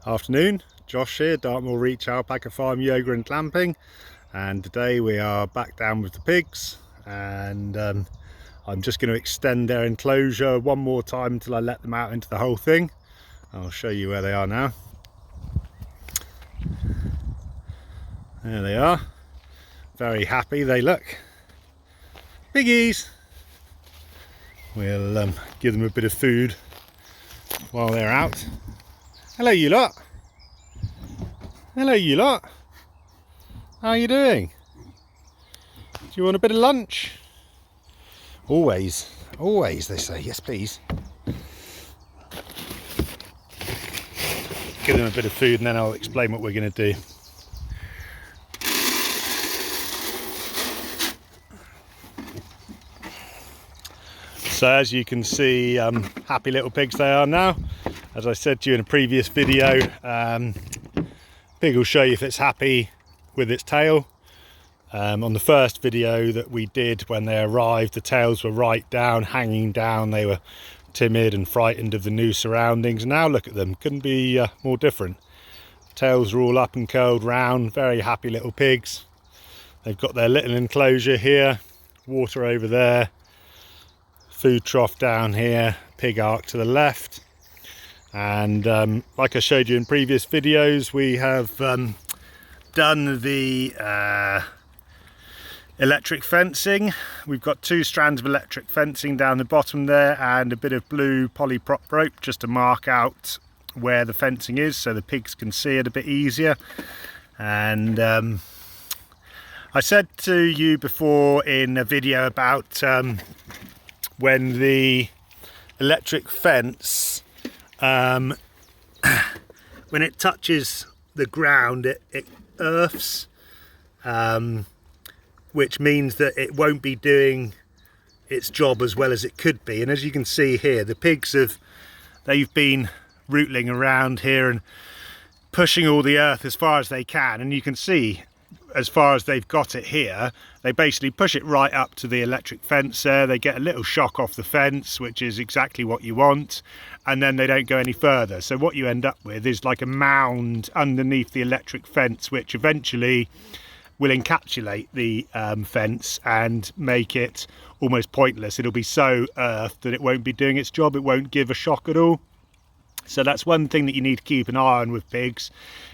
Afternoon, Josh here, Dartmoor Reach Alpaca Farm Yoga and Clamping, and today we are back down with the pigs, and I'm just going to extend their enclosure one more time until I let them out into the whole thing. I'll show you where they are now. There they are, very happy they look. Piggies! We'll give them a bit of food while they're out. Hello you lot. Hello you lot. How are you doing? Do you want a bit of lunch? Always, always they say, yes please. Give them a bit of food and then I'll explain what we're going to do. So as you can see, happy little pigs they are now. As I said to you in a previous video, pig will show you if it's happy with its tail. On the first video that we did when they arrived, the tails were right down, hanging down. They were timid and frightened of the new surroundings. Now look at them, couldn't be more different. Tails are all up and curled round, very happy little pigs. They've got their little enclosure here, water over there, food trough down here, pig ark to the left. And like I showed you in previous videos, we have done the electric fencing. We've got 2 strands of electric fencing down the bottom there and a bit of blue polyprop rope just to mark out where the fencing is so the pigs can see it a bit easier. And I said to you before in a video about when the electric fence, when it touches the ground, it earths, which means that it won't be doing its job as well as it could be. And as you can see here, the pigs they've been rootling around here and pushing all the earth as far as they can, and you can see as far as they've got it here, they basically push it right up to the electric fence there. They get a little shock off the fence, which is exactly what you want, and then they don't go any further. So what you end up with is like a mound underneath the electric fence, which eventually will encapsulate the fence and make it almost pointless. It'll be so earthed that it won't be doing its job. It won't give a shock at all. So that's one thing that you need to keep an eye on with pigs,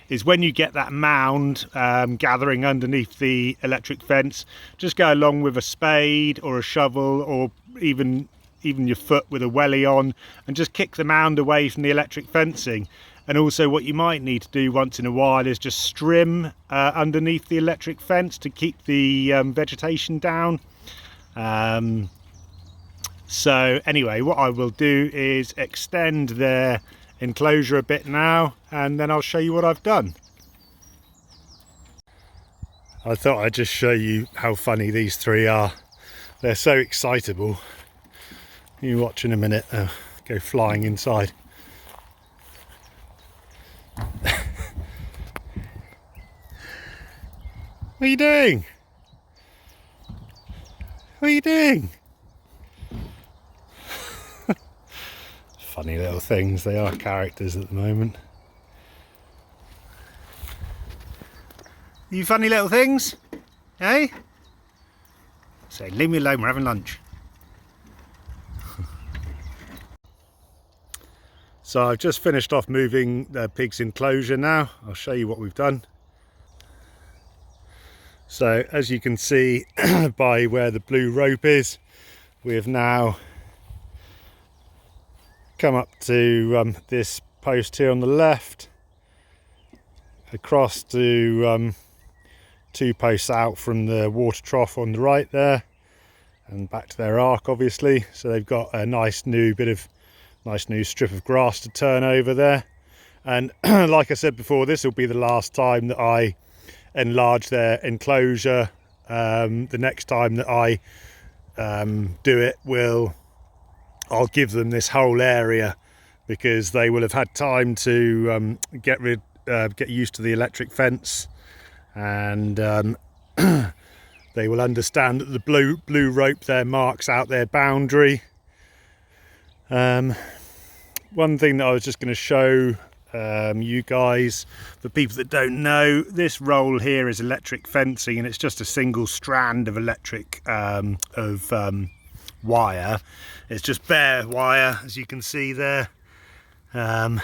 is when you get that mound gathering underneath the electric fence, just go along with a spade or a shovel, or even your foot with a wellie on, and just kick the mound away from the electric fencing. And also what you might need to do once in a while is just strim underneath the electric fence to keep the vegetation down. So anyway, what I will do is extend their enclosure a bit now, and then I'll show you what I've done. I thought I'd just show you how funny these 3 are. They're so excitable. You watch in a minute, they'll go flying inside. What are you doing? What are you doing? Funny little things, they are characters at the moment. You funny little things? Eh? Say, leave me alone, we're having lunch. So I've just finished off moving the pig's enclosure now. I'll show you what we've done. So as you can see by where the blue rope is, we have now come up to this post here on the left, across to 2 posts out from the water trough on the right there, and back to their ark obviously. So they've got a nice new strip of grass to turn over there. And like I said before, this will be the last time that I enlarge their enclosure. The next time that I do it, I'll give them this whole area, because they will have had time to get used to the electric fence, and they will understand that the blue rope there marks out their boundary. One thing that I was just going to show you guys. For people that don't know, this roll here is electric fencing, and it's just a single strand of electric wire. It's just bare wire, as you can see there, and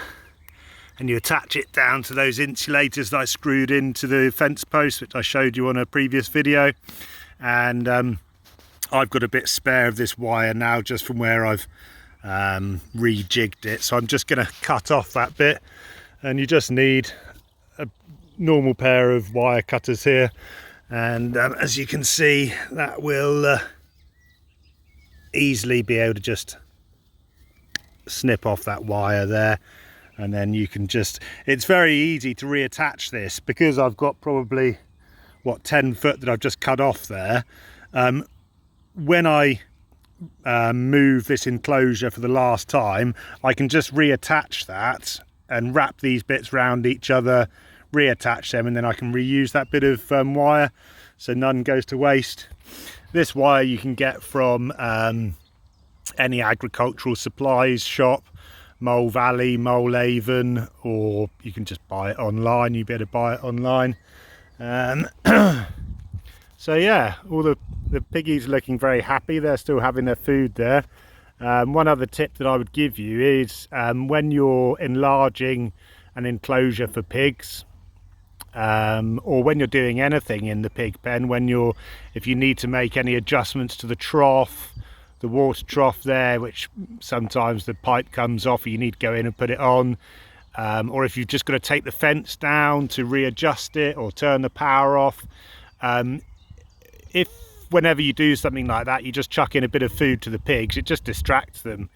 you attach it down to those insulators that I screwed into the fence post, which I showed you on a previous video. And I've got a bit spare of this wire now, just from where I've rejigged it, so I'm just going to cut off that bit, and you just need a normal pair of wire cutters here, and as you can see, that will easily be able to just snip off that wire there. And then you can just, it's very easy to reattach this, because I've got probably, what, 10 foot that I've just cut off there. When I move this enclosure for the last time, I can just reattach that and wrap these bits around each other, reattach them, and then I can reuse that bit of wire, so none goes to waste. This wire you can get from any agricultural supplies shop, Mole Valley, Mole Haven, or you can just buy it online. You better buy it online. So yeah, all the piggies are looking very happy. They're still having their food there. One other tip that I would give you is when you're enlarging an enclosure for pigs, or when you're doing anything in the pig pen, if you need to make any adjustments to the trough, the water trough there, which sometimes the pipe comes off, you need to go in and put it on, or if you've just got to take the fence down to readjust it or turn the power off, if whenever you do something like that, you just chuck in a bit of food to the pigs, it just distracts them.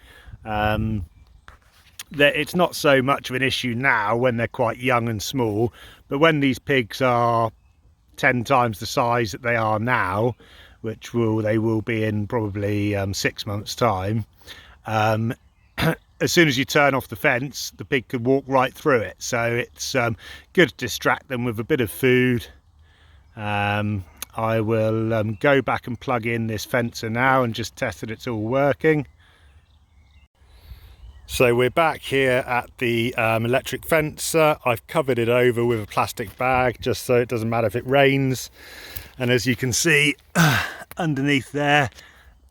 It's not so much of an issue now when they're quite young and small, but when these pigs are 10 times the size that they are now, which they will be in probably 6 months time, as soon as you turn off the fence, the pig could walk right through it. So it's good to distract them with a bit of food. I will go back and plug in this fencer now and just test that it's all working. So we're back here at the electric fencer. I've covered it over with a plastic bag just so it doesn't matter if it rains. And as you can see underneath there,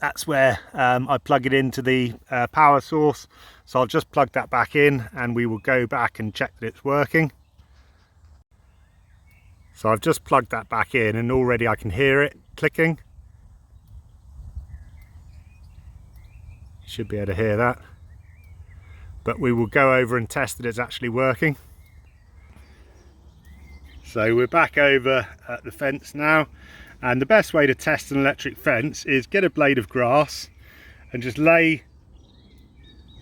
that's where I plug it into the power source. So I'll just plug that back in and we will go back and check that it's working. So I've just plugged that back in and already I can hear it clicking. You should be able to hear that. But we will go over and test that it's actually working. So we're back over at the fence now, and the best way to test an electric fence is get a blade of grass and just lay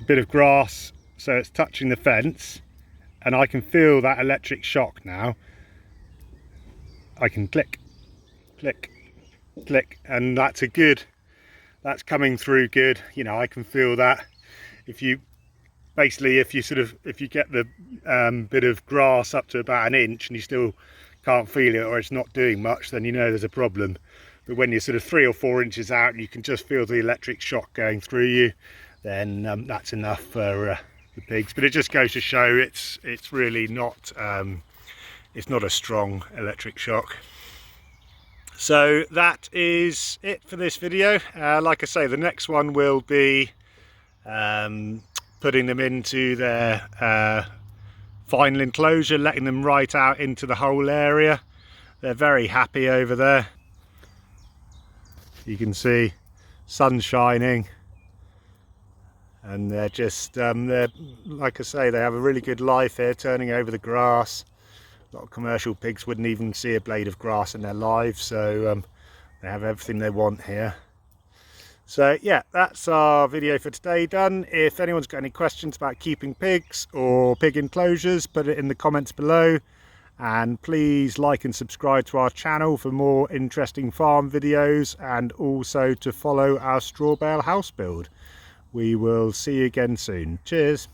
a bit of grass so it's touching the fence, and I can feel that electric shock now. I can click, click, click, and that's coming through good. You know, I can feel that. If you get the bit of grass up to about an inch and you still can't feel it, or it's not doing much, then you know there's a problem. But when you're sort of 3 or 4 inches out and you can just feel the electric shock going through you, then that's enough for the pigs. But it just goes to show it's really not it's not a strong electric shock. So that is it for this video. Like I say, the next one will be putting them into their final enclosure, letting them right out into the whole area. They're very happy over there. You can see sun shining, and they're just they're, like I say, they have a really good life here, turning over the grass. A lot of commercial pigs wouldn't even see a blade of grass in their lives, so they have everything they want here. So yeah, that's our video for today done. If anyone's got any questions about keeping pigs or pig enclosures, put it in the comments below, and please like and subscribe to our channel for more interesting farm videos, and also to follow our straw bale house build. We will see you again soon. Cheers.